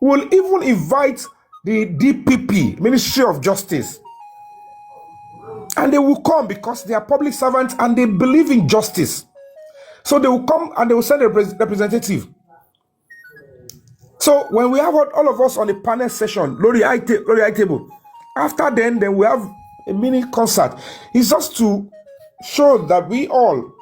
We'll even invite the DPP, Ministry of Justice. And they will come because they are public servants and they believe in justice. So they will come and they will send a representative. So when we have all of us on a panel session, Lori high table, after then we have a mini concert. It's just to show that we all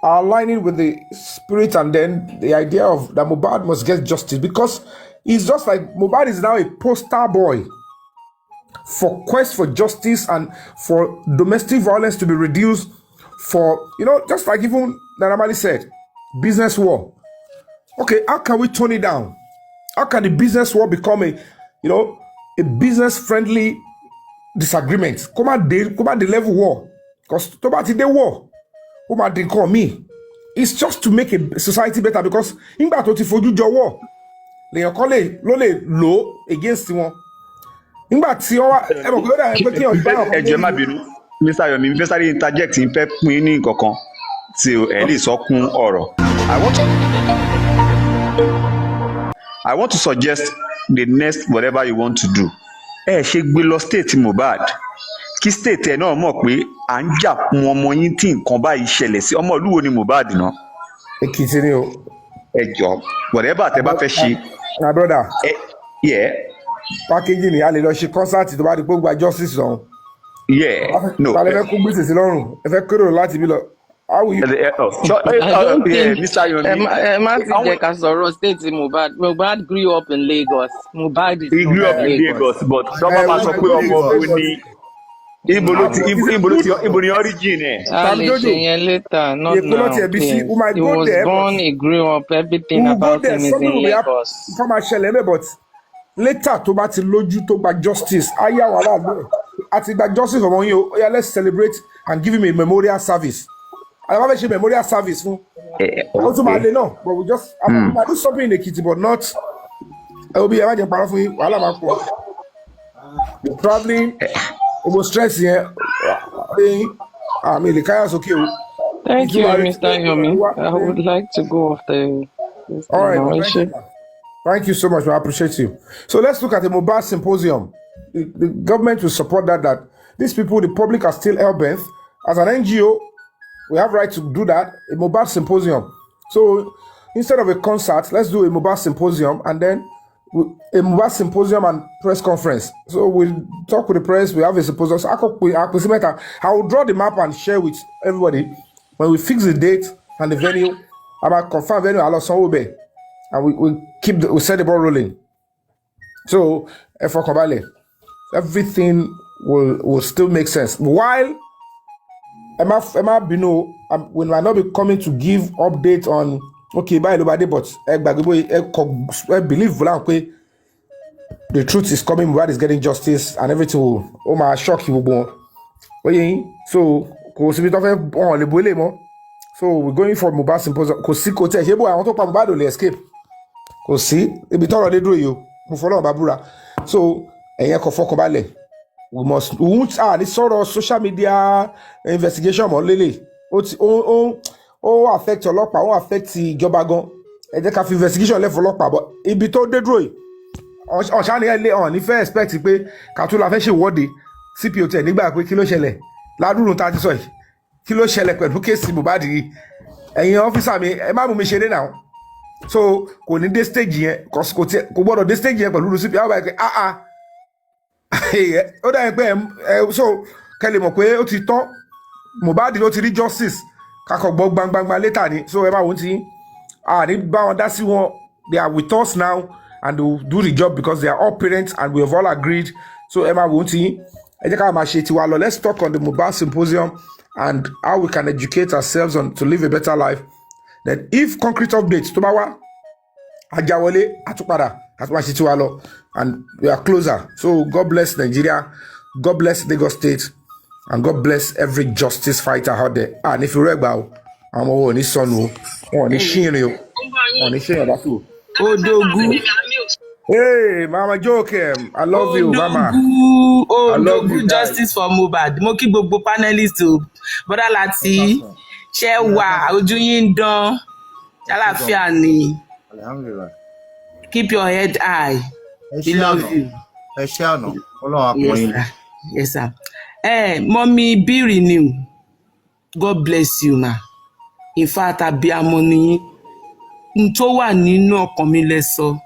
are aligning with the spirit and then the idea of that Mohbad must get justice, because it's just like Mohbad is now a poster boy for quest for justice and for domestic violence to be reduced, for, just like even Naramali said, business war. Okay, how can we tone it down? How can the business war become a business-friendly disagreement? Come at the level war. Because the war, come at the call me. It's just to make a society better, because in that for you war, they are calling low against one. Nígbà tí ó wá ẹ̀mọ̀ pé ó dà pé kí ọ̀gbá ọ̀kan ẹ̀jẹ̀ má bínú Mr. Yomi fẹ́ sáré interject ń fẹ́ pín ní nǹkankan tí ẹ lè sọ kún ọ̀rọ̀. I want to suggest the next whatever you want to do. Ẹ ṣe gbé lọ state Mohbad kí state ẹ náà mọ̀ pé à ń jà fún ọmọ yín tí nǹkan báyìí ṣẹlẹ̀ sí. Ọmọ ìlú wo ni Mohbad náà? Èkìtì ni o. Ẹ jọ whatever tẹ bá fẹ́ ṣe. My brother. Yeah. Packaging ni a lè lọ ṣe concert tó bá di pé gba justice ọ̀hún. Yeah, no. Ta lè fẹ́ kó gbèsè sí lọ́rùn, ẹ fẹ́ kérò láti bí lọ. How will you? Mr. Yomi. Má ti jẹ́ ká sọ̀rọ̀ state Mohbad. Mohbad grew up in Lagos. Mohbad is He grew up in Lagos, but sọ́mọ́ máa sọ pé ọmọ òun ni ibo ni origin ẹ̀. A lè ṣe yẹn later, not now. He was born, he grew up, everything about him is in Lagos. Come and share me, but later tó bá ti lójú tó gba justice aya wàhálà lóò àti gba justice ọmọ yín o. Let's celebrate and give him a memorial service. Àyàwó fẹ́ ṣe memorial service fún ó tún máa lé náà, but we just I do something in Ekiti, but not ẹ obi ẹ má jẹ́ parọ́ fún yín, wàhálà máa pọ̀. The travelling omo stress yẹn àmì lè káyà sókè o. Thank you, Mr. Yomi. I would like to go off the. All right. Thank you so much. I appreciate you. So let's look at the Mohbad symposium. The government will support that these people, the public, are still hell-bent. As an NGO, we have right to do that. A Mohbad symposium. So instead of a concert, let's do a Mohbad symposium, and then a Mohbad symposium and press conference. So we'll talk with the press. We have a symposium. So I will draw the map and share with everybody. When we fix the date and the venue, about confirm venue, I'll also obey. And we set the ball rolling. So everything will still make sense. While Emma Bino we might not be coming to give update on by nobody, but I believe the truth is coming. Mohbad is getting justice, and everything will shock you. So so we're going for Mohbad symposium. I want to Mohbad will escape. Kò sí ibi tọ́rọ̀ dé dúró yìí o mo fọlọ́run bá búra. So ẹ̀yẹn kò fọkàn balẹ̀, we won't ní sọ̀rọ̀ social media investigation mọ́ lélẹ̀ ó affect ọlọ́pàá, ó affect ìjọba gan. Ẹ jẹ́ ká fi investigation lẹ́fọ̀ ọlọ́pàá bọ̀ ibi tó dé dúró yìí ọ̀ṣà ni ilé ọ̀hún ní fẹ́ expect pé kàtúlà fẹ́ ṣe ìwọ́de CPO tẹ̀ nígbà pé kí ló ṣẹlẹ̀ ládùrún tá a ti sọ yìí, kí ló ṣẹlẹ̀ pẹ̀lú kéèsì Mohbad yìí. Ẹ̀yin ọ́fíìsà mi ẹ má mú mi ṣeré náà. So kò ní dé stage yẹn kò gbọ́dọ̀ dé stage yẹn pẹ̀lú CPO àwọn báyìí pé ó dà yẹn pé so kẹ́lẹ̀ mọ̀ pé ó ti tán Mohbad ló ti rí justice kakọ̀ gbọ́ gbangbangba later ni. So ẹ má wọ́n ti ní bá wọn dá sí wọn. They are with us now and they will do the job because they are all parents and we have all agreed. So ẹ má wọ́n ti ẹ jẹ́ ká máa ṣe tiwa lọ. Let's talk on the Mohbad symposium and how we can educate ourselves on to live a better life. Then if concrete updates tó bá wá àjàwọlé àtúpadà àtúmáṣe tiwa lọ, and we are closer. So God bless Nigeria, God bless Lagos State, and God bless every justice fighter out there. And if you read about àwọn ọmọ wọn ò ní sọnù o, wọn ò ní ṣíyìn o, wọn ò ní ṣíyìn ọ̀dà tó. Odogu. Hey, Mama Joke, I love you, Mama. Odogu, justice for Mohbad. Mo kí gbogbo panelists o. Bọ́dá láti ṣẹ́ wà ojú yín dán. Ṣàlàáfíà ni. Alhamdulillah. keep your head high. We love you. Ẹ ṣé àná. Ọlọ́run akọrin. Yes, sir. Mommy be renewed. God bless you, ma. In fact, abiyamọ ni n tó wà nínú ọkàn mi lẹ sọ.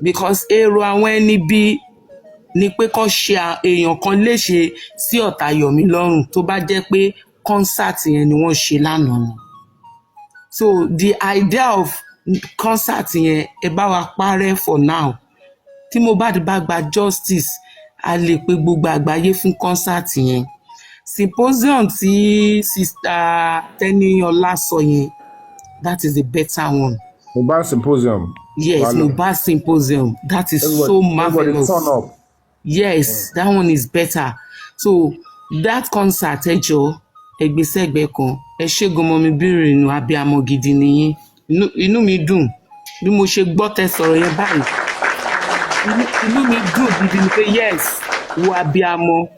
Because èrò àwọn ẹni bí ni pé kó ṣe èèyàn kan léṣe sí ọ̀tá Yomi lọ́rùn tó bá jẹ́ pé concert yẹn ni wọ́n ṣe lánàá ni. So the idea of concert yẹn ẹ bá wa parẹ́ for now. Tí Mohbad bá gba justice, a lè pe gbogbo àgbáyé fún concert yẹn. Symposium tí sister Teniola sọ yẹn, that is a better one. Mohbad symposium. Yes, Mohbad symposium. That is so marvelous. Turn up. Yes, that one is better. So that concert, ẹ jọ̀ọ́, ẹgbẹ́sẹ̀gbẹ́ kan, ẹ ṣé gan mọ́ mi bírì inú abiyamọ gidi nìyí. Inú mi dùn bí mo ṣe gbọ́ tẹ́ sọ̀rọ̀ yẹn báyìí. Inú mi dùn gidi ni pé yes, wo abiyamọ.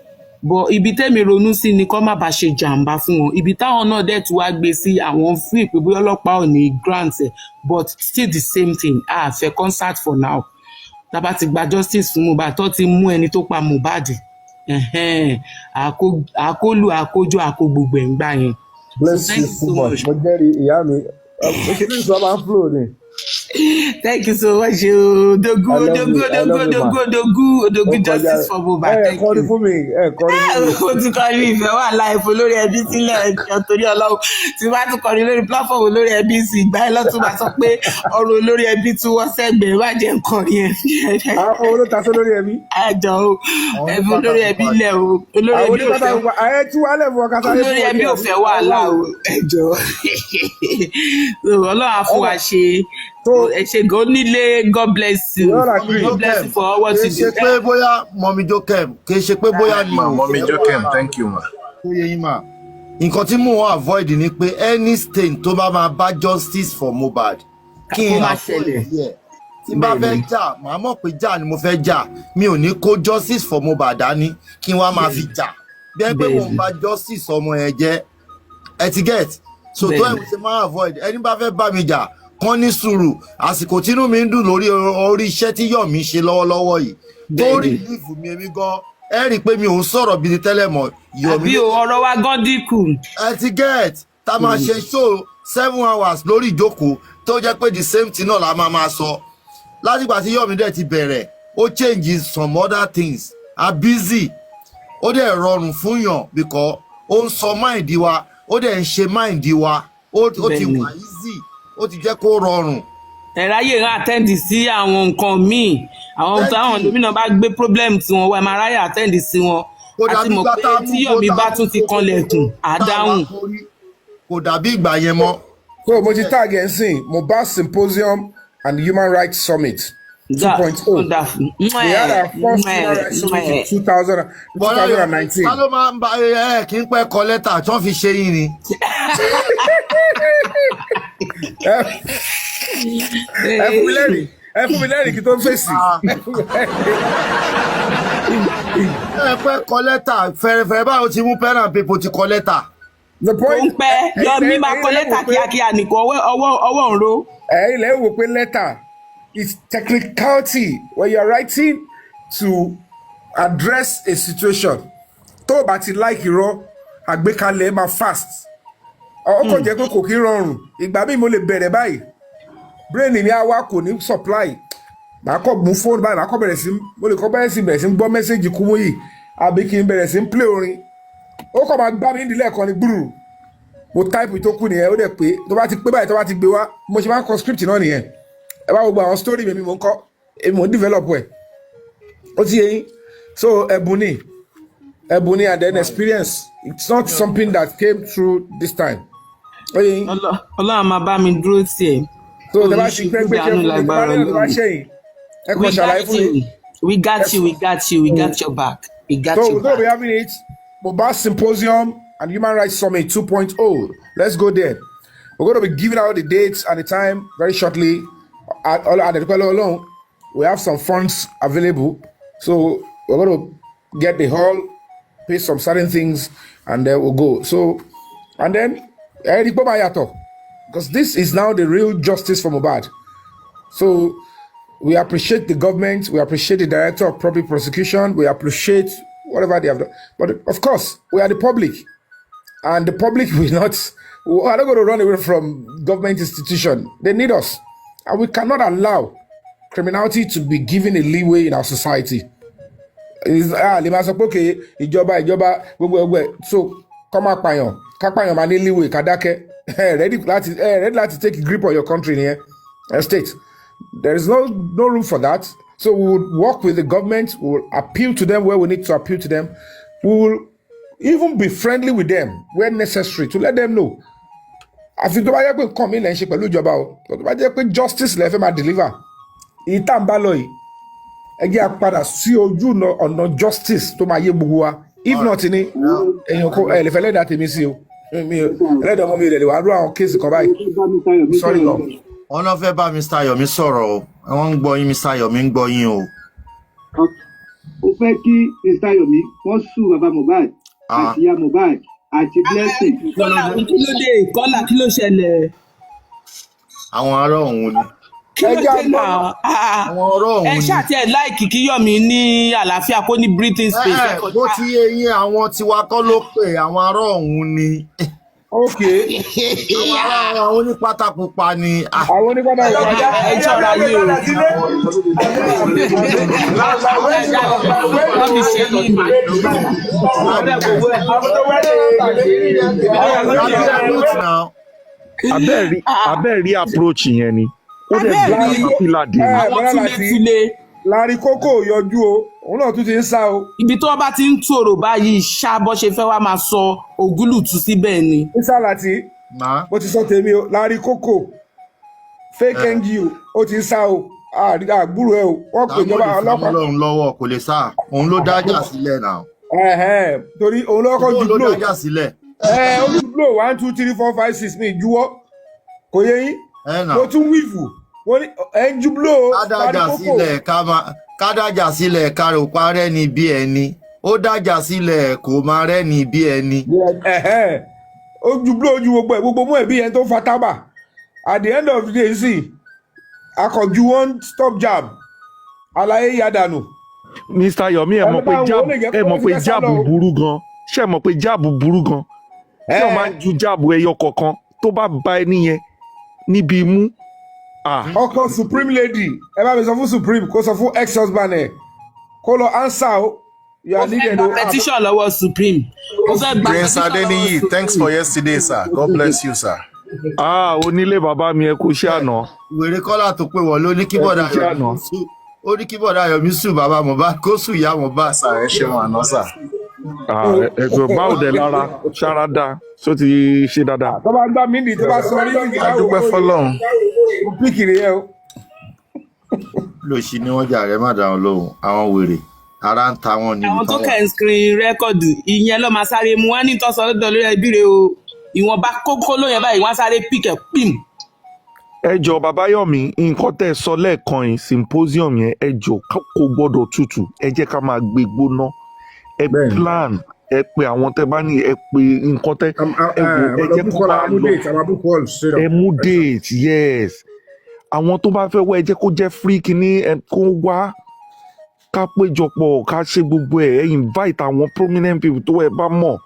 But ibi tẹ́mi ronú sí ni kó má bàa ṣe jàǹbá fún wọn. Ibi táwọn náà dẹ̀ tí wàá gbé sí àwọn fún ìpè bóyá ọlọ́pàá ò ní grant ẹ̀, but still the same thing. A fẹ́ concert for now. Tábà ti gba justice fún Mohbad tó ti mú ẹni tó pa Mohbad. Àkólú àkójọ àkó gbogbo ẹ̀ ń gbà yẹn. Bless you so much. Mo jẹ́rìí ìyá mi. Òṣèlú ìṣọ́ máa ń flow ni. Thank you so much. Odogu justice for Mohbad. Thank you. Kọrin fún mi. Ó ti kọrin ìfẹ́ wà láìfo lórí ẹbí sílẹ̀ ẹ̀jọ̀ torí Ọlọ́run. Tí wọ́n bá tún kọrin lórí platform olórí ẹbí sí ìgbà ẹ̀ lọ́tún bá sọ pé ọ̀rọ̀ olórí ẹbí tún wọ́n sẹ́gbẹ̀ẹ́ wá jẹ́ nkọrin ẹ̀. Àwọn olóòtú lórí ẹbí. Àjọ o, ẹbí olórí ẹbí lẹ̀ o. Olórí ẹbí ò fẹ́ wàhálà o, ẹjọ́. Ọlọ́run á fún wa ṣe. Ẹ ṣé gan nílé, God bless you. God bless you for all what you do. Kì í ṣe pé bóyá Mọ̀mí Jókèm, kì í ṣe pé bóyá ni Mọ̀mí Jókèm, thank you ma. Ó yẹ yín mà. Nǹkan tí mò ń avoid ni pé any stain tó bá máa bá justice for Mohbad kí n avoid yẹ. Tí bá fẹ́ jà, màá mọ̀ pé jà ni mo fẹ́ jà. Mi ò ní kó justice for Mohbad dání kí wọ́n máa fi jà. Bí ẹ pé mo ń bá justice ọmọ yẹn jẹ́, ẹ ti get. So tó ẹ̀ ń ṣe máa avoid. Ẹni bá fẹ́ bá mi jà, kán ní sùúrù. Àsìkò tínú mi ń dùn lórí iṣẹ́ tí Yomi ṣe lọ́wọ́lọ́wọ́ yìí. Tó rí ìlífù mi èmi gan. Ẹ rí i pé mi ò ń sọ̀rọ̀ bíi tẹ́lẹ̀ mọ́. Àbí ọ̀rọ̀ wa gan dínkù. Ẹ ti get. Tá máa ṣe show 7 hours lórí ìjókòó tó jẹ́ pé the same thing náà la máa sọ. Látìgbà tí Yomi dẹ̀ ti bẹ̀rẹ̀, ó change some other things. A busy. Ó dẹ̀ rọrùn fún yàn because ó ń sọ mind wa, ó dẹ̀ ń ṣe mind wa. Ó ti wà easy. Ó ti jẹ́ kó rọrùn. Ráyè rán àtẹ́ǹdì sí àwọn nǹkan míì. Àwọn táwọn gómìnà bá gbé problem tí wọ́n wá ẹ máa ráyè àtẹ́ǹdì sí wọn. Àti mọ̀ pé tí Yomi bá tún ti kanlẹ̀kùn, àdáhùn. Kò dàbí ìgbà yẹn mọ́. So mo ti tag ẹ̀ ń sìn Mohbad Symposium and Human Rights Summit 2.0. We had our first Human Rights Summit in 2019. Ká ló máa ń bá kí n pẹ́ kọ lẹ́tà tí wọ́n fi ṣe yín ni. Ẹ fún mi lẹ́rìí kí tó ń fèsì. Ẹ pẹ́ kọ lẹ́tà fẹ̀rẹ̀fẹ̀rẹ̀ báwo ti mú pen and paper ti kọ lẹ́tà. The point. Ó ń pẹ́ Yomi máa kọ lẹ́tà kíákíá nìkan ọwọ́ ń ro. Ilẹ̀ wò pé lẹ́tà is technicality when you are writing to address a situation. Tó o bá ti like irọ́ àgbékalẹ̀ máa fast. Ọkọ̀ jẹ́ pé kò kí rọrùn. Ìgbà míì mo lè bẹ̀rẹ̀ báyìí. Brain ni àwa kò ní supply. Màá kọ́ mú fóònù báyìí, màá kọ́ bẹ̀rẹ̀ sí, mo lè kọ́ bẹ̀rẹ̀ sí gbọ́ mẹ́sẹ̀gì Kúmúyì àbí kí n bẹ̀rẹ̀ sí play orin. Ó kọ́ máa gbá mi nídìílé ẹ̀kan ní gbùrù. Mo type tó kù nìyẹn, ó dẹ̀ pé tó bá ti pé báyìí tó bá ti gbé wá, mo ṣe máa ń kọ script náà nìyẹn. Ẹ bá gbogbo àwọn story mi mo ń kọ́, èmi mo ń develop ẹ̀. Ó ti yé yín. So ẹ̀bùn ni and then experience. It's not something that came through this time. Ọlọ́run máa bá mi dúró tiẹ̀. So the bá ti pẹ́ pé ṣe fún mi, the bá ní ọ̀dọ̀ bá ṣẹ̀yìn. Ẹ kò ṣàlàyé fún mi. We got you, we got your back. We got so your back. So we're going to be having it, Mohbad Symposium and Human Rights Summit 2.0. Let's go there. We're going to be giving out the dates and the time very shortly. At the alone, we have some funds available. So we're going to get the hall, pay some certain things, and then we'll go. So, and then, because this is now the real justice for Mohbad. So, We appreciate the government. We appreciate the director of public prosecution. We appreciate whatever they have done. But of course, we are the public. And the public will not, we are not going to run away from government institution. They need us. And we cannot allow criminality to be given a leeway in our society. Lè máa sọ pé okay, ìjọba gbogbo so kọ́ máa pààyàn ká pààyàn máa ní leeway ká dákẹ́ ready láti take a grip on your country nìyẹn state. There is no room for that. So we will work with the government. We will appeal to them where we need to appeal to them. We will even be friendly with them where necessary to let them know. Àfi tó bá jẹ́ pé nǹkan mi lẹ́ ń ṣe pẹ̀lú ìjọba o, tó bá jẹ́ pé justice lẹ́ fẹ́ máa deliver. Èyí tá à ń bá lọ yìí, ẹ jẹ́ àpadà sí ojú ọ̀nà justice tó máa yé gbogbo wa. If not ni, èèyàn kò lè fẹ́ lẹ́dàá tèmi sí o. Ẹlẹ́dàá ọmọ mi rẹ̀ lè wá rú àwọn kéèsì kan báyìí. Sorry God. Wọ́n náà fẹ́ bá Mr. Yomi sọ̀rọ̀ o. Wọ́n ń gbọ́ yín, Mr. Yomi ń gbọ́ yín o. Ó fẹ́ kí Mr. Yomi wọ́n sùn bàbá Mohbad àti ìyá Mohbad àti Blessing. Kọ́lá kí ló dé? Kọ́lá kí ló ṣẹlẹ̀? Àwọn ará òun ni. Àwọn ọ̀rọ̀ òun ni. Ẹ ṣàtì ẹ̀ láìkì kí Yomi ní àlàáfíà kó ní breathing space. Bó ti yé yín àwọn tiwa kọ́ ló pè àwọn ará òun ni. Okay. Àwọn onípátá pupa ni. Àwọn onípátá pupa jẹ́ ẹ jọra yé o. Wọ́n fi ṣe yín ni. Abẹ́ẹ̀rí approach yẹn ni. Ó dẹ̀ bí pílà dé. Àwọn túlé-túlé. Láàrin kókó yọjú o, òun náà tún ti ń sá o. Ibi tó bá ti ń tòrò báyìí ṣáàbọ̀ ṣe fẹ́ wá máa sọ ògúlùtù síbẹ̀ ni. Ìsàlàtì, bó ti sọ tèmi o, láàrin kókó, fake NGO, ó ti ń sá o, àgbúrò ẹ o, wọ́n pè jọba ọlọ́pàá. Ọlọ́run lọ́wọ́ kò lè sá, òun ló dájà sílẹ̀ náà. Torí òun lọ́kọ́ ju blow. Òun ló dájà sílẹ̀. Olú blow 1 2 3 4 5 6 ní ìjúwọ́, kò yẹ yín? Mo tún wíìfù. Ẹnjúblò kádájà sílẹ̀ kárò parẹ́ ni bí ẹni ó dájà sílẹ̀ kò máa rẹ́ ni bí ẹni. Ojúblò ojú gbogbo mú ẹ̀bí ẹni tó fa tábà at the end of the day sí akọ̀jú one stop jab àlàyé yàdànù. Mr. Yomi ẹ mọ̀ pé jáàbù burú gan ṣé ẹ mọ̀ pé jáàbù burú gan ṣé o máa ń ju jáàbù ẹyọ kọ̀ọ̀kan tó bá ba ẹni yẹn níbi imú. Ọkọ supreme lady ẹ bá mi sọ fún supreme kó sọ fún ex husband ẹ kó lọ answer o. Ó fẹ́ gba petition lọ́wọ́ supreme. Prince Adeniyi, thanks for yesterday sir, God bless you sir. Onílé bàbá mi ẹ kú iṣẹ́ àná. Wèrè Kọ́lá tó pé wọ́n ló ní kíbọ̀dà Yomi sùn ó ní kíbọ̀dà Yomi sùn bàbá Mohbad kó sùn ìyá Mohbad. Ẹ ṣeun àná sà. Ẹ̀sùn báwo dẹ̀ lára ṣára dá ṣó ti ṣe dáadáa. Tó bá gbá mí nì tó bá sọ rí ìgbà wo. Adúpẹ́ fọlọ́run. Mo píkìrì yẹ o. Lòṣì ni wọ́n jà rẹ̀ má dáhùn lóhùn àwọn wèrè ara ń ta wọn níbi àwọn tó kẹ́ ń screen rẹ́kọ̀dù ìyẹn ló máa sáré mu wọ́n ní tọ́sọ lọ́dọ̀ lórí ẹbí rẹ o ìwọ̀nba kókó lóyún báyìí wọ́n sáré pìkẹ̀ pìm. Ẹ jọ̀ọ́ bàbá Yomi nǹkan tẹ́ ẹ sọ lẹ́ẹ̀kan yìí symposium yẹn ẹ jọ̀ọ́ kò gbọ́dọ̀ tutù ẹ jẹ́ ká máa gbé gbóná ẹ plan ẹ pé àwọn tẹ́ bá ní ẹ pé nǹkan tẹ́ ẹ wò ẹ jẹ́ kó máa lọ ẹ mú date yes àwọn tó bá fẹ́ wá ẹ jẹ́ kó jẹ́ free kíní ẹ kó wá ká péjọpọ̀ ká ṣe gbogbo ẹ̀ ẹ invite àwọn prominent people tó ẹ bá mọ̀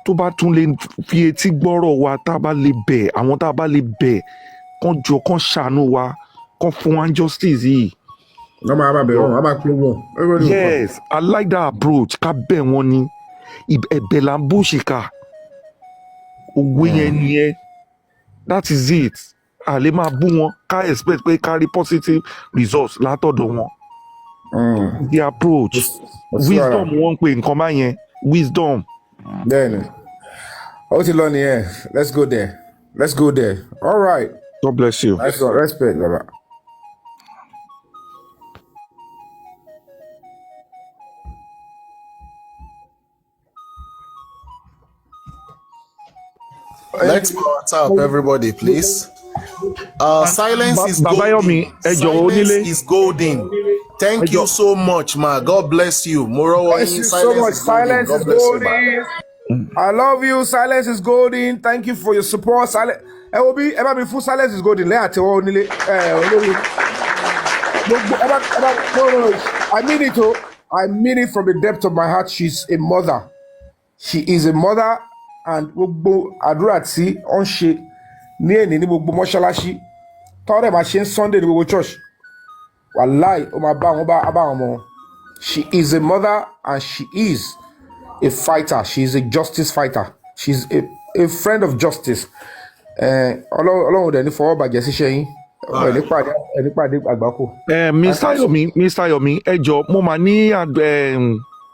tó bá tún lè fi etí gbọ́rọ̀ wa tá a bá lè bẹ̀ àwọn tá a bá lè bẹ̀ kán jọ kán ṣàánú wa kán fún wa justice yìí. wọ́n máa bẹ̀ wọ́n máa pín wọn. Yes, I like that approach ká bẹ̀ wọ́n ni ẹ̀bẹ̀ là ń bó ṣe kà òwe yẹn nìyẹn that is it a lè máa bú wọn ká expect pé ká rí positive results látọ̀dọ̀ wọn. The approach wisdom wọ́n ń pè nǹkan báyẹn wisdom. Bẹ́ẹ̀ni ó ti lọ nìyẹn let's go there all right. God bless you. Let's go. Respect baba. Let's go WhatsApp, everybody, please. Silence is golden. Silence is golden. Thank you so much, ma. God bless you. Thank you so much. Silence is golden. I love you. Silence is golden. Thank you for your support. Silence. Ẹ wo bí ẹ bá mi fún silence is golden lẹ́yìn àtẹwọ́ onílé olórí. No. I mean it, oh. I mean it from the depth of my heart. She's a mother. She is a mother, and gbogbo àdúrà tí ó ń ṣe ní èní ní gbogbo mọ́ṣáláṣí tọ́rẹ̀ máa ṣe ń Sunday ní gbogbo church. Wallahi, ó máa bá wọn mọ́. She is a mother and she is a fighter. She is a justice fighter. She's a friend of justice. Ọlọ́run dẹ̀ ní fọwọ́ bàjẹ́ síṣẹ́ yín. Ẹni pàdé àgbákò. Mr. Yomi, ẹ jọ̀ọ́ mo máa ní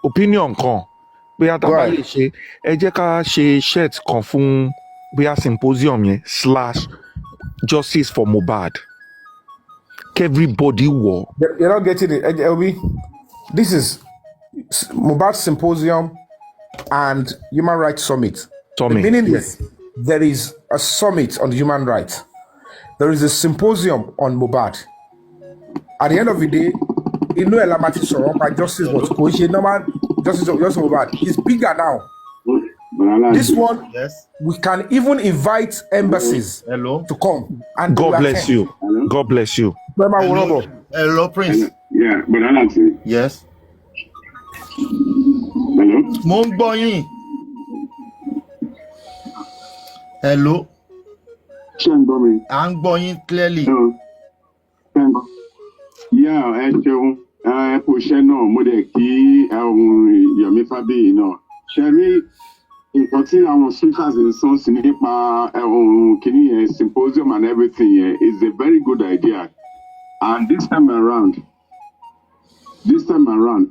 opinion kan bóyá tá a bá lè ṣe ẹ jẹ́ ká ṣe shirt kan fún bóyá symposium yẹn / justice for Mohbad. Everybody wọ̀. You're not getting it, Elvi. This is Mohbad Symposium and Human Rights Summit. The meaning is there is a summit on human rights. There is a symposium on Mohbad. At the end of the day, inú ẹ̀ la máa ti sọ̀rọ̀ by justice, but kò ṣe normal justice of Mohbad. It's bigger now. This one, we can even invite embassies to come. And God bless you. God bless you. Hello, Prince. Yeah, but I like it. Yes. Hello? Mo ń gbọ́ yín. Hello. Ṣé ń gbọ́ mi? À ń gbọ́ yín clearly. Hello. Ṣé ń gbọ́? Yeah, ẹ ṣeun. Ẹ kò ṣẹ́ náà, mo dẹ̀ kí Yomi Fabiyi náà. Ṣé rí nǹkan tí àwọn speakers ń sọ sí nípa kìíní yẹn symposium and everything yẹn is a very good idea. And this time around,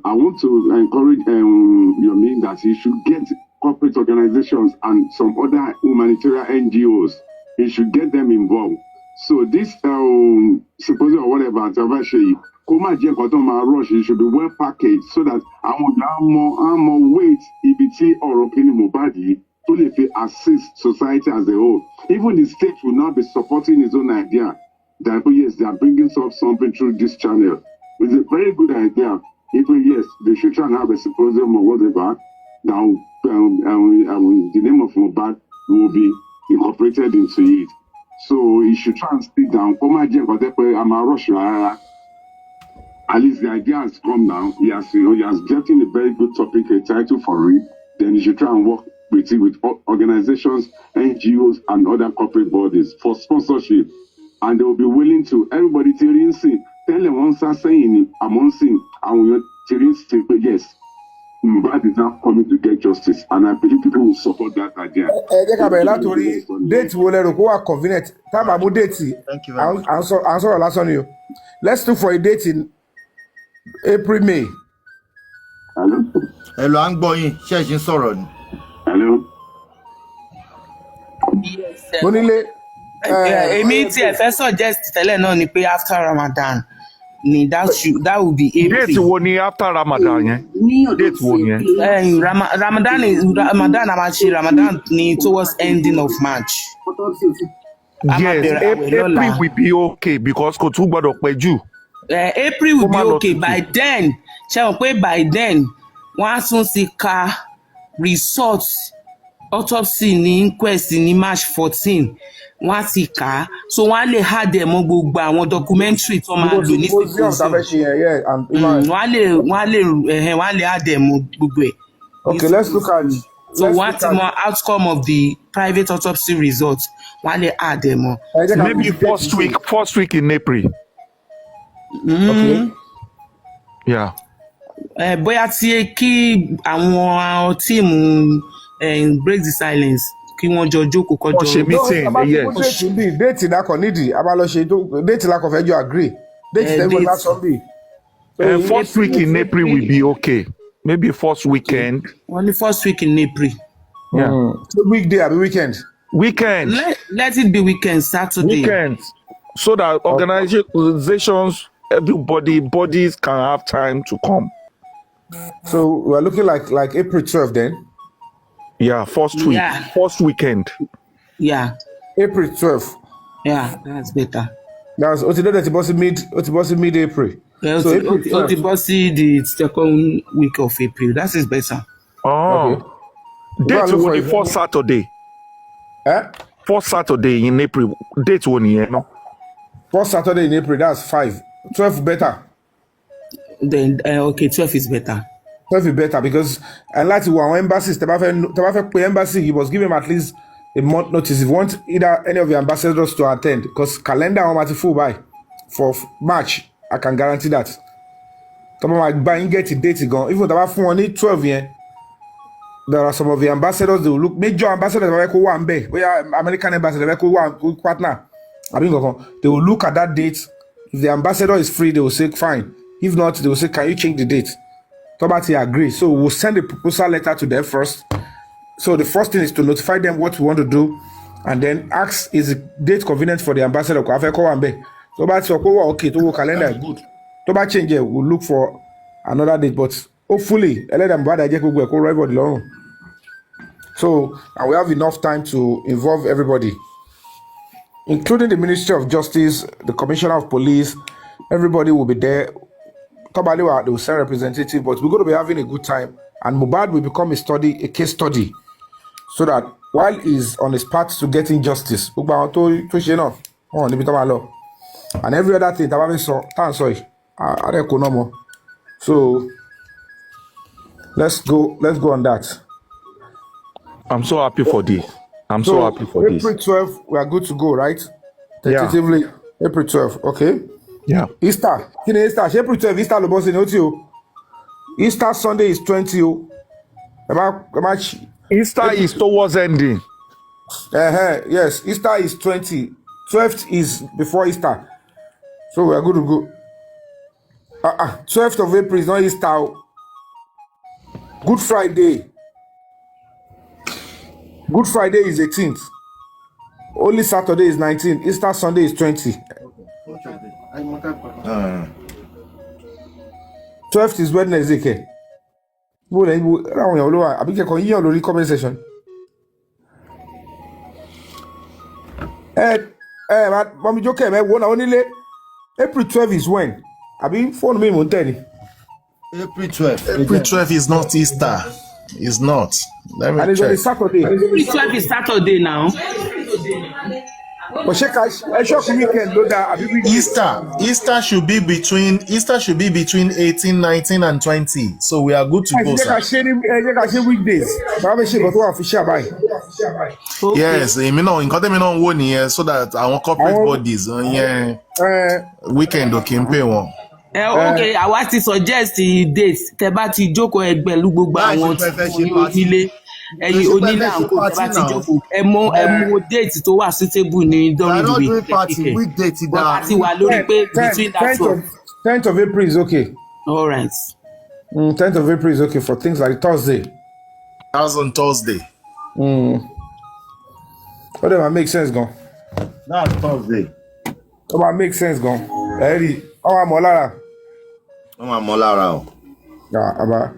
I want to encourage Yomi that he should get corporate organizations and some other humanitarian NGOs. He should get them involved. So this symposium or whatever, rush, it should be well packaged so that I want more weight EBT or opinion Mohbad to assist society as a whole. Even the state will now be supporting his own idea that yes, they are bringing something through this channel. It's a very good idea. If yes, they should try and have a symposium or whatever. Now, the name of Mohbad will be incorporated into it. So he should try and speak down. I'm a rush. At least the idea has come now. He has gotten a very good topic, a title for it. Then he should try and work with organizations, NGOs, and other corporate bodies for sponsorship. And they will be willing to, everybody tell them one saying, I'm saying, I will say, yes, Mohbad is now coming to get justice. And I believe people will support that idea. Date will convenient. Thank you very much. Answer last on you. Let's look for a date in April, May. Hello, I'm going. Hello. Bonile. Èmi tí ẹ fẹ́ suggest tẹ́lẹ̀ náà ni pé after Ramadan ni that will be April. Date wo ni after Ramadan yẹn? Date wo yẹn? Ramadan a máa ṣe Ramadan ni towards ending of March. Yes, April will be okay because kò tún gbọ́dọ̀ pẹ́ jù. April will be okay by then. Ṣé o pé by then wọ́n á tún ti ka result autopsy ní inquest ní March 14. Wọ́n á ti kà á so wọ́n á lè hard ẹ̀ mọ́ gbogbo àwọn documentary tó máa lò ní symposium. Wọ́n á lè hard ẹ̀ mọ́ gbogbo ẹ̀. Okay, let's look at. So wọ́n á ti mọ outcome of the private autopsy results. Wọ́n á lè hard ẹ̀ mọ́. Maybe first week in April. Okay. Yeah. Bóyá tí kí àwọn tíìmù break the silence. Kí wọ́n jọ jókòó kọjọ. Ṣe meeting yes. Date la kàn nídìí a máa lọ ṣe date la kàn fẹ́ jọ agree. Date tẹ́gbọ́n last Sunday. First week in April will be okay. Maybe first weekend. Only first week in April. Yeah. So weekday or weekend? Weekend. Let it be weekend, Saturday. Weekend. So that organizations, bodies can have time to come. So we're looking like April 12 then? Yeah, first week. Yeah. First weekend. Yeah. April 12. Yeah, that's better. That's mid-April. Yeah, so the second week of April. That is better. Oh. Okay. Date will be first Saturday. Eh? First Saturday in April. Date one year, no? First Saturday in April, that's 5. 12 better. Then okay, 12 is better. 12 is better because unlike our embassies, the embassy, you must give him at least a month notice if you want either any of your ambassadors to attend, because calendar I'm full by for March. I can guarantee that. Buying get a date gone. Even if I need 12 years, there are some of the ambassadors they will look. Major ambassadors American ambassador partner. They will look at that date. If the ambassador is free, they will say fine. If not, they will say, can you change the date? Tomati agree. So we'll send a proposal letter to them first. So the first thing is to notify them what we want to do, and then ask, is the date convenient for the ambassador? So that's okay, to calendar good. To change it, we'll look for another date, but hopefully, so and we have enough time to involve everybody, including the Ministry of Justice, the Commissioner of Police. Everybody will be there. They will send representative, but we're going to be having a good time. And Mohbad will become a case study, so that while he's on his path to getting justice, and every other thing so let's go on that. I'm so happy for this. I'm so happy for this. April 12th, we are good to go, right? Tentatively, yeah. April 12th, okay? Yeah. Easter. Easter. April 12th, Easter Lobos in OTO. Easter Sunday is 20. Easter is towards ending. Yes, Easter is 20. 12th is before Easter. So we are good to go. 12th of April is not Easter. Good Friday. Good Friday is 18th. Only Saturday is 19th. Easter Sunday is 20. 12th is Wednesday. Comment section. Mommy joke, April 12th is when? Phone me Montani. April 12th. April 12th is not Easter. It's not. Let me and check. It's on Saturday. April 12th is Saturday now. But weekend, Easter should be between 18, 19, and 20. So we are good to go, sir. Weekdays. Yes, so that our corporate bodies weekend okay pay one. Okay, I want to suggest the dates. Teba ti jókòó ẹgbẹ̀lú gbogbo àwọn onílé. Ẹ̀yin onílé àǹkó teba ti jókòó. Ẹ mọ̀ date tó wà suitable ní during the week. Àti wà lórí pé between that 10th of April is okay. All right. 10th of April is okay for things like Thursday. That's on Thursday. Whatever makes sense, gone. That's Thursday. Whatever makes sense, gone. Eddie, I'm Molara. I'm Molara. Yeah, Aba.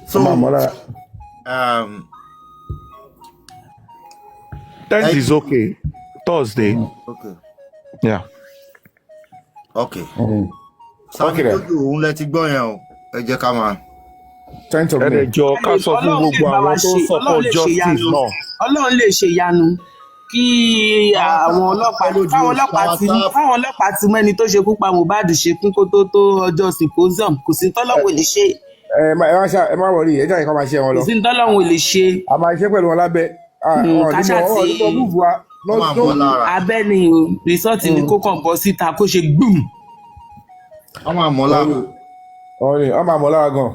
So, Molara. 10th is okay. Thursday. Okay. Yeah. Okay. Okay then. Òun lẹ ti gbọ́ yẹn o. Ẹ jẹ́ ká máa. 10th of May. Ẹ̀jọ̀ ká sọ fún gbogbo àwọn tó support justice náà. Ọlọ́run lè ṣe ìyanu kí àwọn ọlọ́pàá ti mẹ́ni tó ṣekú pa Mohbad ṣekú kó tó ọjọ́ symposium. Kò sí tọ́lọ́wọ́ lè ṣe. Ẹ má wọrí, ẹ jẹ́ ká máa ṣe wọn lọ. Kò sí tọ́lọ́wọ́ lè ṣe. A máa ṣe pẹ̀lú wọn lábẹ́. Abẹ́ ni o, rìsọ́ọ̀tì ni kó kàn bọ́ síta kó ṣe gbùm. Ọmọ àmọ́lára. Ọmọ àmọ́lára gan.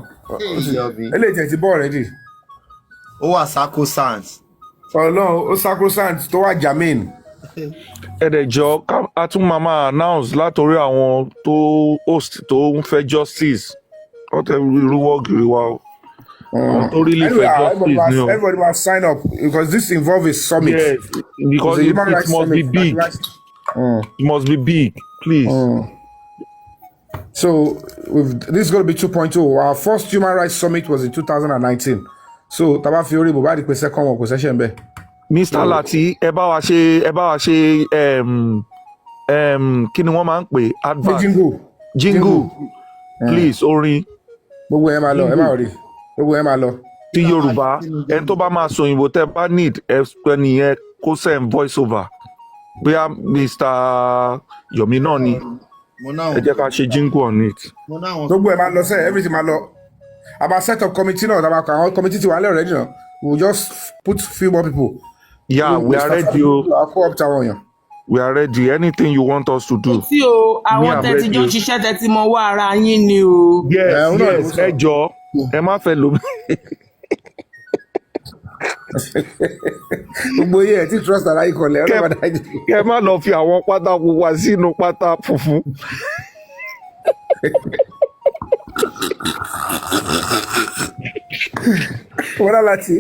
Eléyìí ti bọ́ already. Ó wà sacrosanct. Ọlọ́run ó sacrosanct tó wà germane. Ẹ̀dẹ̀jọ́ a tún máa announce látòrí àwọn tó host tó ń fẹ́ justice. Wọ́n tẹ irú wọ́ọ̀gìrì wa o. Tó really fẹ́ justice ni o. Everybody must sign up because this involves a summit. Yes, because it must be big. It must be big, please. So this is going to be 2.0. Our first human rights summit was in 2019. So taba fi ori Mohbad pe second one kò ṣẹ̀ṣẹ̀ ńbẹ̀. Mr. Lati ẹ bá wa ṣe kí ni wọ́n máa ń pè advert jingle please orin. Gbogbo ẹ máa lọ ẹ máa rí gbogbo ẹ máa lọ. Ti Yorùbá ẹni tó bá máa sọ òyìnbó tẹ́ bá need ẹni yẹn kó send voice over bóyá Mr. Yomi náà ni ẹ jẹ́ ká ṣe jingle on it. gbogbo ẹ̀ máa lọ sẹ́ẹ̀ everything máa lọ about set up committee náà tàbí àwọn committee ti wà lẹ́rọ̀ already náà we will just put few more people. Yeah, we are ready o. We are ready. Anything you want us to do. Tí o àwọn tẹ́tí jọ ṣiṣẹ́ tẹ́tí mọ wá ara yín ni o. Yes, ẹ jọ ẹ má fẹ́ lómi. Gbogbo yẹ ẹ ti trust ara yìí kọlẹ̀ ọlọ́mọdé ayé. Kẹ má lọ fi àwọn pátá pupa sínú pátá funfun. Wọ́n rà láti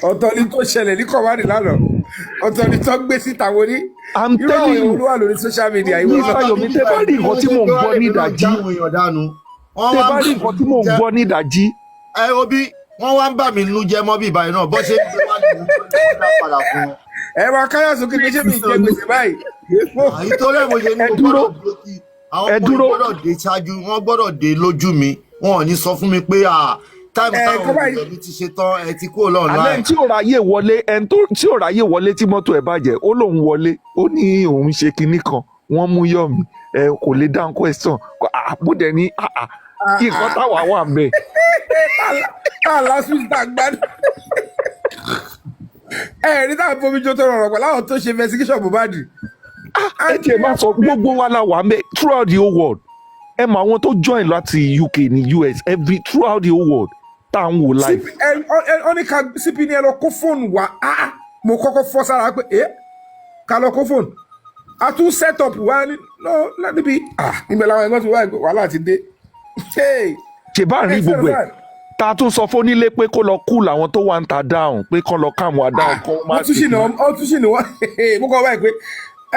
ọ̀tọ̀ ni tó ṣẹlẹ̀ ní kọ̀wádì lánàá ọ̀tọ̀ ni tó gbé síta wo ní. I'm telling you olúwa lórí social media ìwé ìfàyọ̀mí tẹ́ bá rí nǹkan tí mò ń gbọ́ ní ìdájí tẹ́ bá rí nǹkan tí mò ń gbọ́ ní ìdájí. ẹ obi wọn wá ń bà mí nínú jẹ́ mọ́ bí ìbáyìí náà bọ́ ṣe ń gbé wá nínú ìjọba padà fún wọn. ẹ máa káyọ̀ sókè ní ṣé mi jẹ gbèsè báyìí. àyíntọ́lẹ̀ mo ṣe ní gbọ́dọ̀ dé àwọn ọmọ gbọ́dọ̀ dé ṣáájú wọn gbọ́dọ̀ dé lójú mi wọn ò ní sọ fún mi pé táìmù táwọn ìjọba ti ṣe tán ẹ ti kúrò lọ́nà. àlẹ́ tí ò ráyè wọlé ẹni tí ò ráyè wọlé tí mọ́tò ẹ̀ bàjẹ́ ó lóun wọlé ó ní òun ṣe kinní kan wọ́n mú Yomi kò lè dáhùn question àbúdẹ ní kí nǹkan táwa wà ń bẹ̀. káàlá sísá gbádùn ẹ rí táwọn fomi jó tó rọrùn pẹ̀lú àwọn tó ṣe investigation Mohbad. ẹ tiẹ̀ máa sọ gbogbo wa la wà ń bẹ̀ throughout the whole world ẹ mọ àwọn tó join láti UK ní US throughout the whole world tá à ń wò live. ó ní ká CP ní ẹ lọ kó fóònù wá mo kọ́kọ́ fọ́ sára pé ká lọ kó fóònù a tún set up wá níbi níbẹ̀ làwọn ẹ̀gbọ́n ti wá wàhálà ti dé. ṣe bá rí gbogbo ẹ̀ tá a tún sọ fónílé pé kó lọ kú làwọn tó wà ń ta dáhùn pé kán lọ káwọn àdáhùn kan má sí. ó tún sì ní wọ́n mo kọ́ báyìí pé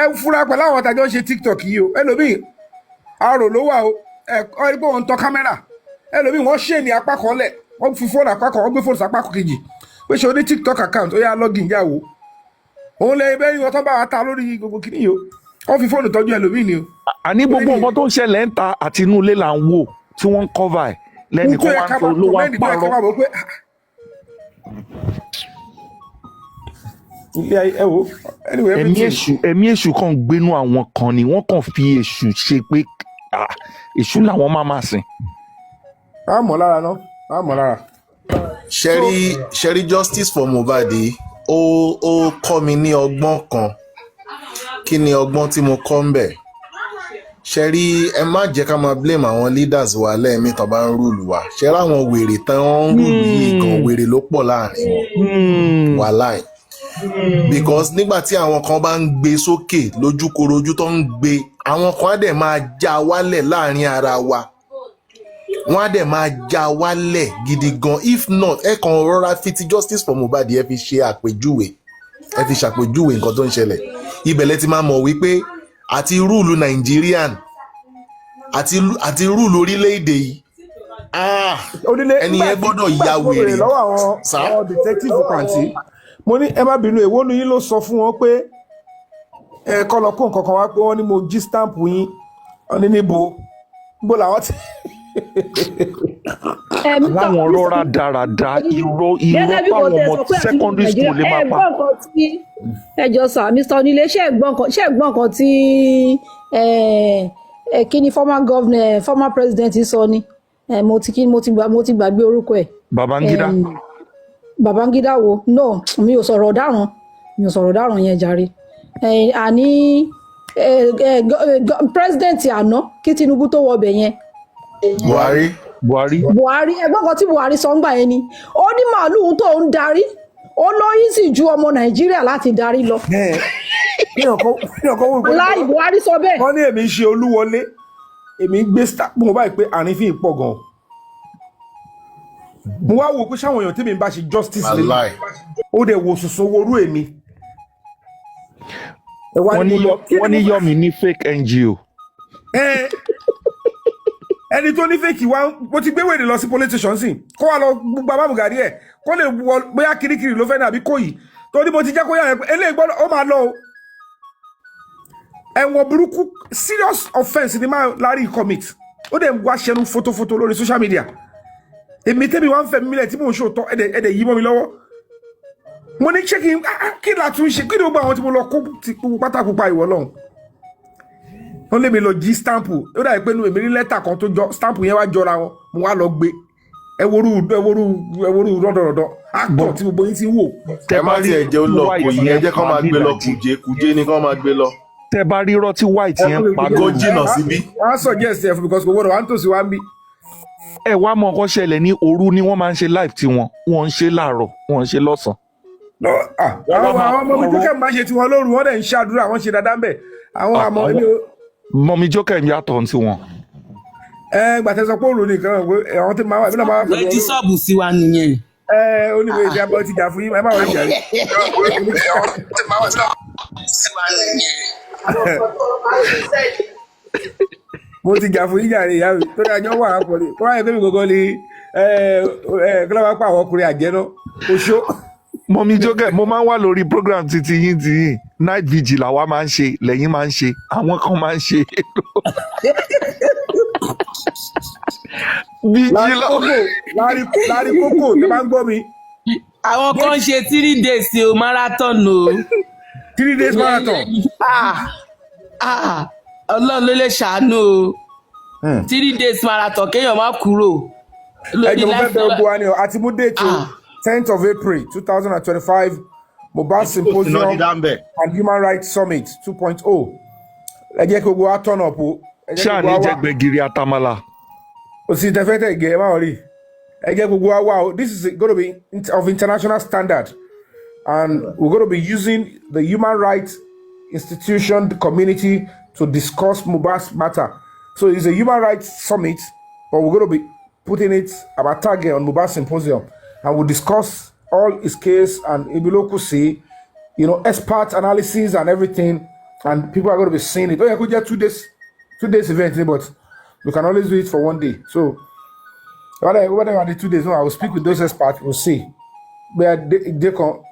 ẹ fura pẹ̀lú àwọn àtàjọ́ ń ṣe TikTok yìí o ẹlòmíì àrò ló wà o ọ rí pé wọ́n ń tọ́ kámẹ́rà ẹlòmíì wọ́n ṣe ní apá kan lẹ̀ wọ́n fi fóònù apá kan wọ́n gbé fóònù sápá kan kejì pé ṣe o ní TikTok account ó yá login yàwó òun lè bẹ́ẹ̀ ni wọ́n tọ́ bá wa ta lórí gbogbo kìíní yìí o wọ́n fi fóònù tọ́jú ẹlòmíì ni o. àní gbogbo nǹkan tó ń ṣẹlẹ̀ ń ta àti inú ilé là ń wò tí wọ́n ń cover ẹ̀ lẹ́nìkan wá ń sọ ló wá ń parọ́. ẹ̀mí èṣù kan gbénú àwọn kan ni wọ́n kàn fi èṣù ṣe pé èṣù làwọn máa sìn. a mọ̀ lára náà a mọ̀ lára. ṣẹ́rí justice for Mohbad ó kọ́ mi ní ọgbọ́n kan kí ni ọgbọ́n tí mo kọ́ ń bẹ̀ ṣẹ́rí ẹ má jẹ́ ká máa blame àwọn leaders wa lẹ́ẹ̀mí tó bá ń rúùlù wa ṣẹ́rí àwọn wèrè tán ń rúùlù yìí gan wèrè ló pọ̀ láàrin wọn wàláì because nígbà tí àwọn kan bá ń gbé sókè lójúkorojú tó ń gbé àwọn kan á dẹ̀ máa já wálẹ̀ láàrin ara wa wọ́n á dẹ̀ máa já wálẹ̀ gidi gan if not ẹ kàn rọra fi ti justice for Mohbad ẹ fi ṣe àpèjúwe ẹ fi ṣàpèjúwe nǹkan tó ń ṣẹlẹ̀ ibẹ̀ lẹ ti máa mọ̀ wípé àti rúùlù Nàìjíríàn àti rúùlù orílẹ̀-èdè yìí ẹni yẹn gbọ́dọ̀ ya wèrè. lọ́wọ́ àwọn detective pàǹtí mo ní ẹ má bínú èwo nu yín ló sọ fún wọn pé ẹ kọ́ lọ kó nǹkan kan wá pé wọ́n ní mo jí stamp yín wọ́n ní níbo làwọn ti. láwọn rọra dáradá irọ́ báwọn ọmọ secondary school lè máa pa. ẹ jọ sà Mr. Onílé ṣe ẹ̀gbọ́n kan tí kí ni former president sọ ni mo ti gbàgbé orúkọ ẹ̀. Babangida wo no mi ò sọ̀rọ̀ ọ̀daràn yẹn jàre àní president àná kí Tinubu tó wọbẹ̀ yẹn. Buhari ẹgbọ́n kan tí Buhari sọ ń gbà yẹn ni ó ní màálùú tó ń darí ó lóyún sì ju ọmọ Nàìjíríà láti darí lọ. láì Buhari sọ bẹ́ẹ̀. wọ́n ní èmi ń ṣe Olúwọlé èmi ń gbé mo báyìí pé àrífín pọ̀ gan-an mo wá wò pé sáwọn èèyàn tèmi bá ṣe justice lè ó dẹ̀ wò sùsùn worú èmi. wọ́n ní Yomi ní fake NGO. ẹni tó ní fake wá mo ti gbé wèrè lọ sí police station sí kó wá lọ gbogbo abámugàrí ẹ̀ kó lè wọ bóyá kirikiri ló fẹ́ ní àbí kò yìí torí mo ti jẹ́ kó yà yẹn eléyìí gbọ́dọ̀ ó máa lọ o. ẹ̀wọ̀n burúkú serious offence ni máa lárí commit ó dẹ̀ wá ṣẹnu fotofoto lórí social media èmi tẹ́mi wá ń fẹ́ mílẹ̀ tí mò ń ṣòótọ́ ẹ̀dẹ̀ yí mọ́ mi lọ́wọ́ mo ní ṣé kí la tún ṣe kí ni ó gbọ́ àwọn tí mo lọ kó ti pátá pupa ìwọ lọ́hùn wọ́n lé mi lọ jí stamp ó dàbí pé inú èmi ní lẹ́tà kan tó jọ stamp yẹn wá jọra wọn mo wá lọ gbé ẹ woru rọdọrọdọ actor tí gbogbo yín ti wò. Tẹ má rí ẹ̀jẹ̀ ó lọ kò yí ẹjẹ́ kan máa gbé lọ kùjé ni kan máa gbé lọ. Tẹ bá rí irọ́ tí white yẹn pa kó jìnnà síbí. wọ́n á suggest ẹ̀ fún because kò gbọ́dọ̀ wá ń tòsí wá ń bí. Ẹ wá mọ nǹkan ṣẹlẹ̀ ní òru ni wọ́n máa ń ṣe live tiwọn wọ́n ń ṣe láàárọ̀ wọ́n ń ṣe lọ́sàn-án. àwọn ọmọ mi tó kẹ́ máa ṣe tiwọn lóru wọ́n dẹ̀ ń ṣàdúrà wọ́n ṣe dáadáa ń bẹ̀ àwọn àmọ́ ilé. Mọ̀mí Jókè ń yàtọ̀ ti wọn. Gbàtẹ́ sọ pé òru nìkan àwọn tó máa wà nínú àwọn. wẹ́ẹ́ ti sọ́ọ̀bù sí wa nìyẹn. Oníwèé ìjà bọ́ ti jà fún yín ẹ má wọlé jà rí. Mo ti jà fún yín jà rí ìyá mi tó dáa jọ wà á pọ̀ ní kó wáyé pé mi gbogbo ni kí ló bá pa àwọn ọkùnrin àjẹ́ náà oṣó. Mọ̀mí Jókè mo máa ń wà lórí program titi yín night vigil àwa máa ń ṣe lẹ́yìn máa ń ṣe àwọn kan máa ń ṣe. láàrin kókò tó bá ń gbọ́ mi. àwọn kan ṣe 3 days o marathon o. 3 days marathon. Ọlọ́run ló lè ṣàánú o 3 days marathon kéèyàn má kúrò. ẹjọ mo fẹ́ bẹ̀rẹ̀ buwa ni o àti mú date o 10th of April 2025 Mohbad Symposium and Human Rights Summit 2.0 ẹ jẹ́ kí gbogbo wa turn up o. ṣáà ní jẹgbẹgìrì àtàmàlà. òsì tẹfẹtẹ gẹ ẹ má wọrí ẹ jẹ́ gbogbo wa wá o. This is going to be of international standard and we're going to be using the human rights institution, the community to discuss Mohbad's matter. So it's a human rights summit, but we're going to be putting it our target on Mohbad Symposium, and we'll discuss all his case and Ibilokusi, expert analysis and everything, and people are going to be seeing it. Oh, yeah, could just 2 days event, but we can always do it for 1 day. So whatever the 2 days, I will speak with those experts. We'll see. We are day for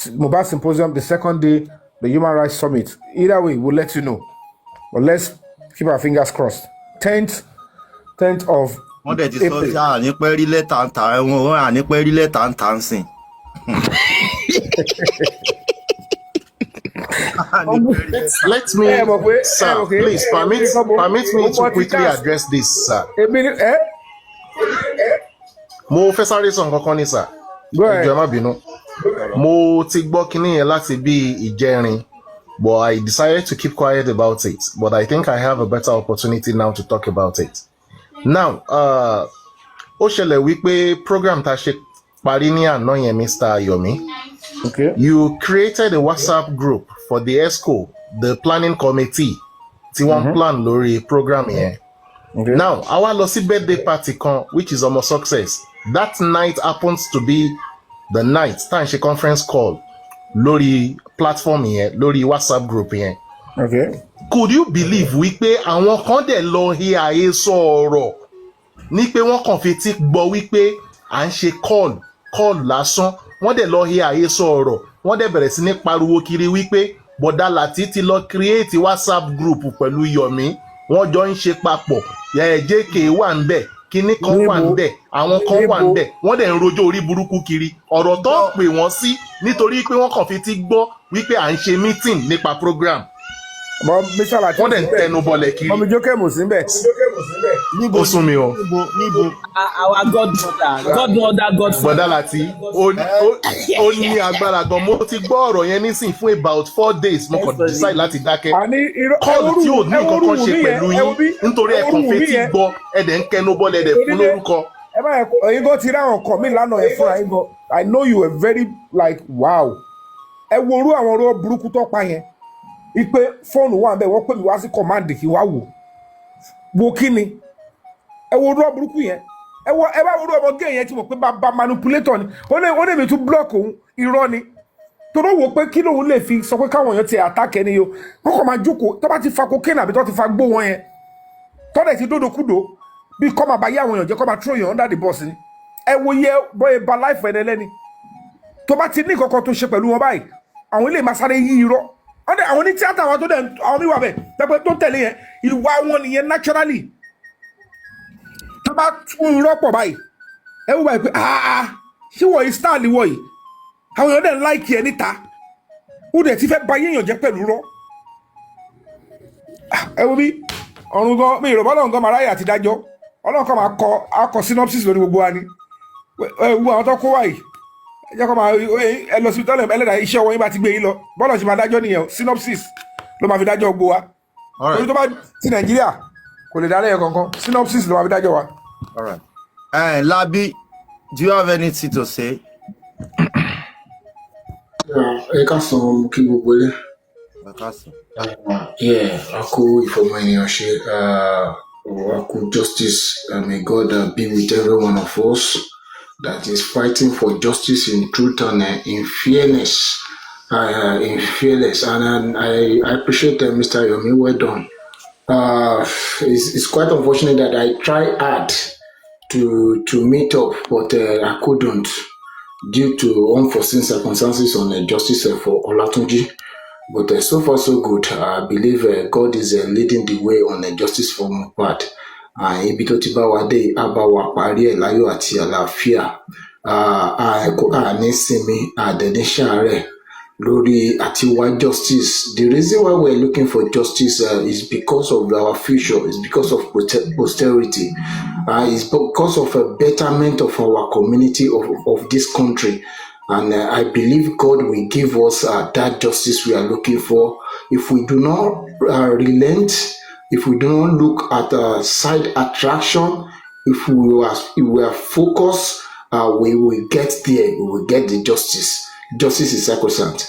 Mohbad Symposium, the second day, the Human Rights Summit. Either way, we'll let you know. But let's keep our fingers crossed. 10th of wọ́n dẹ̀ ti sọ sí ànípẹ́ rí lẹ́tà ń ta ẹ̀wọ̀n ànípẹ́ rí lẹ́tà ń ta ń sìn. Let me, sir, please permit me to quickly address this, sir. Mo fẹ́ sáré sọ nǹkan kan ní sir. Ìjọ má bínú. Mo ti gbọ́ kinní yẹn láti bí ìjẹrin, but I decided to keep quiet about it. But I think I have a better opportunity now to talk about it. Now, ó ṣẹlẹ̀ wípé program tá a ṣe parí ní àná yẹn, Mr. Yomi. Okay. You created a WhatsApp group for the ESCO, the planning committee, tí wọ́n plan lórí program yẹn. Okay. Now, àwa lọ sí birthday party kan, which is Omo Success. That night happens to be the night tá à ń ṣe conference call lórí platform yẹn, lórí WhatsApp group yẹn. Okay. Could you believe wípé àwọn kan dẹ̀ lọ he àyè sọ̀rọ̀ ní pé wọ́n kàn fi tí gbọ́ wípé à ń ṣe call lásán, wọ́n dẹ̀ lọ he àyè sọ̀rọ̀, wọ́n dẹ̀ bẹ̀rẹ̀ sí ní pariwo kiri wípé Bọ̀dá Láti ti lọ create WhatsApp group pẹ̀lú Yomi, wọ́n jọ ń ṣe papọ̀, JK wà ń bẹ̀, kíní kan wà ń bẹ̀, àwọn kan wà ń bẹ̀, wọ́n dẹ̀ ń rojọ́ orí burúkú kiri, ọ̀rọ̀ tó ń pè wọ́n sí nítorí pé wọ́n kàn fi tí gbọ́ wípé à ń ṣe meeting nípa program. Mr. Láti wọ́n dẹ̀ ń tẹnu bọlẹ̀ kiri. Mọ̀mí Jókè mò sí bẹ̀. Ó sún mi o. Our godmother. Bọ̀dá Láti ó ní agbára gan. Mo ti gbọ́ ọ̀rọ̀ yẹn nísìn fún about 4 days mo kàn decide láti dákẹ́. Kọ́ọ̀lù tí ò ní nǹkan kan ṣe pẹ̀lú yín nítorí ẹ̀kan fetí gbọ́ ẹ̀dẹ̀ ń kẹnu bọ́lẹ̀ ẹ̀dẹ̀ fún lórúkọ. Ẹ bá ẹ̀yin gan ti rí àwọn ọkọ̀ mi lánàá ẹ̀ fúnra yín gan. I know you were very like wow. Ẹ wo orú àwọn ọ̀rọ̀ burúkú tó pa yẹn. Ipe fóònù wà bẹ́ẹ̀ wọ́n pè mí wá sí command kí wá wò. Wo kí ni? Ẹ wo orú burúkú yẹn. Ẹ bá wo orú ọmọ gay yẹn tí mo pé bàbá manipulator ni. Ó ní mi tún block òun irọ́ ni. Torí wò pé kí lòun lè fi sọ pé káwọn èèyàn ti attack ẹni yo. Wọ́n kàn máa jókòó tó bá ti fa cocaine àbí tó ti fa gbó wọn yẹn. Tọ́lẹ̀ ti dódòkúdò bí kọ́ máa bá yá àwọn èèyàn jẹ́ kọ́ máa throw yàn under the bus ni. Ẹ wo yẹ bọ́ẹ̀ ba life ẹni ẹlẹ́ni. Tó bá ti ní kankan tó ṣe pẹ̀lú wọn báyìí, àwọn ilé máa sáré yí irọ́. Àwọn ní tíátà àwọn tó dẹ̀ àwọn míwà bẹ̀ pẹ́pẹ́ tó tẹ̀lé yẹn ìwà wọn nìyẹn naturally. Tó bá tún rọ́pọ̀ báyìí ẹ wú báyìí pé ṣé wọ̀ yìí style wọ̀ yìí àwọn èèyàn dẹ̀ ń láìkì ẹ níta ó dẹ̀ ti fẹ́ ba yéèyàn jẹ́ pẹ̀lú rọ́. ẹ wo bí ọ̀run gan mi ìrọ̀bọ́ ọlọ́run gan máa ráyè àti dájọ́ ọlọ́run kan máa kọ synopsis lórí gbogbo wa ni gbogbo àwọn tó kó wáyìí ẹ jẹ́ kó máa ẹ lọ sí tọ́lẹ̀ ẹlẹ́dàá iṣẹ́ ọwọ́ yín bá ti gbé yín lọ bọ́ọ̀lù ṣe máa dájọ́ nìyẹn synopsis ló máa fi dájọ́ gbogbo wa torí tó bá ti Nàìjíríà kò lè dálẹ̀ kankan synopsis ló máa fi dájọ́ wa. All right. Labi, do you have anything to say? Ẹ káàsán kí gbogbo ilé. A kú ìfọ̀mọ́ ènìyàn ṣe, a kú justice. May God be with every one of us that is fighting for justice in truth and in fairness. And I appreciate Mr. Yomi. Well done. It's quite unfortunate that I tried hard to meet up, but I couldn't due to unforeseen circumstances on justice for Olatunji. But so far so good. I believe God is leading the way on justice for Mohbad. Ibi tó ti bá wa dé á bá wa parí ẹ̀ láyọ̀ àti àlàáfíà. Ní sinmi àdẹ̀ní ṣàárẹ̀ lórí àti wá justice. The reason why we're looking for justice is because of our future. It's because of posterity. It's because of a betterment of our community, of this country. And I believe God will give us that justice we are looking for. If we do not relent, if we do not look at side attraction, if we are focused, we will get there. We will get the justice. Justice is sacrosanct.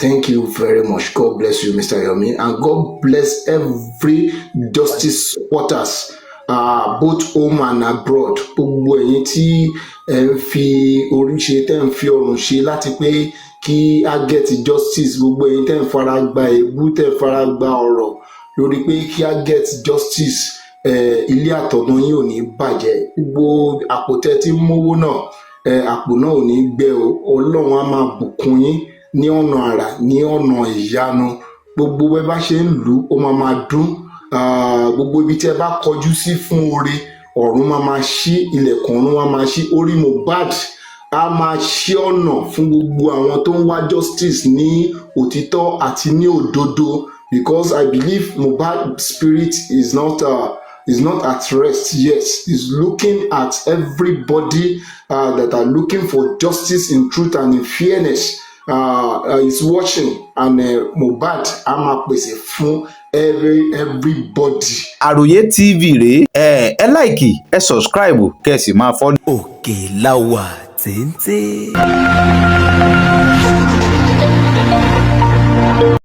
Thank you very much. God bless you, Mr. Yomi, and God bless every justice supporters, both home and abroad. Gbogbo ẹ̀yin tí ẹ ń fi orí ṣe, tẹ́ ń fi ọrùn ṣe láti pé kí a get justice. Gbogbo ẹ̀yin tẹ́ ń fara gba èébú, tẹ́ ń fara gba ọ̀rọ̀ lórí pé kí a get justice. Ilé àtọ̀nà yín ò ní bàjẹ́. Gbogbo àpò tẹ́ ti ń mówó náà, àpò náà ò ní gbẹ o. Ọlọ́run á máa bùkún yín ní ọ̀nà àrà, ní ọ̀nà ìyanu. Gbogbo bẹ́ bá ṣe ń lù ó máa dún. Gbogbo ibi tí ẹ bá kọjú sí fún oore, ọ̀run máa ṣí, ilẹ̀kùn ọ̀run máa ṣí. Orí Mohbad á máa ṣí ọ̀nà fún gbogbo àwọn tó ń wá justice ní òtítọ́ àti ní òdodo, because I believe Mohbad spirit is not at rest. Yes, he's looking at everybody that are looking for justice in truth and in fairness. Is watching, and Mohbad á máa pèsè fún everybody. Àròyé TV rèé, ẹ láìkì, ẹ subscribe, kẹ́ ẹ sì máa follow. Òkè la wà téńté.